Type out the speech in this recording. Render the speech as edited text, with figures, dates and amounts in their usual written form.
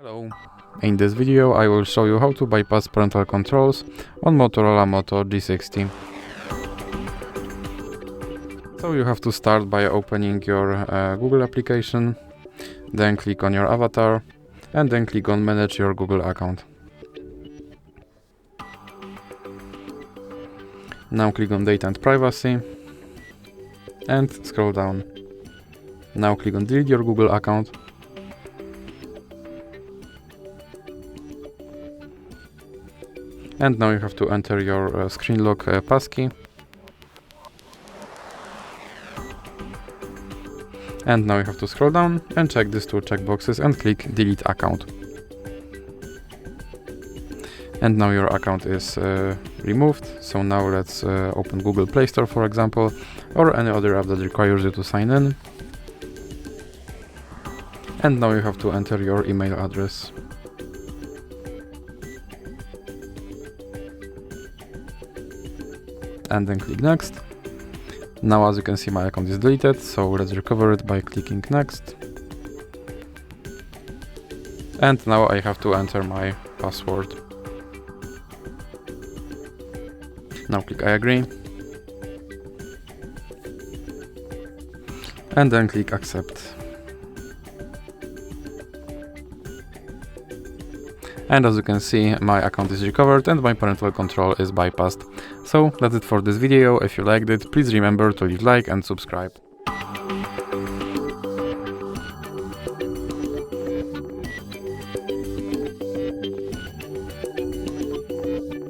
Hello. In this video I will show you how to bypass parental controls on Motorola Moto G60. So you have to start by opening your Google application, then click on your avatar and then click on manage your Google account. Now click on data and privacy and scroll down. Now click on delete your Google account. And now you have to enter your screen lock passkey. And now you have to scroll down and check these two checkboxes and click delete account. And now your account is removed. So now let's open Google Play Store, for example, or any other app that requires you to sign in. And now you have to enter your email address. And then click next. Now as you can see, my account is deleted, so let's recover it by clicking next. And now I have to enter my password. Now click I agree. And then click accept. And as you can see, my account is recovered and my parental control is bypassed. So that's it for this video. If you liked it, please remember to leave a like and subscribe.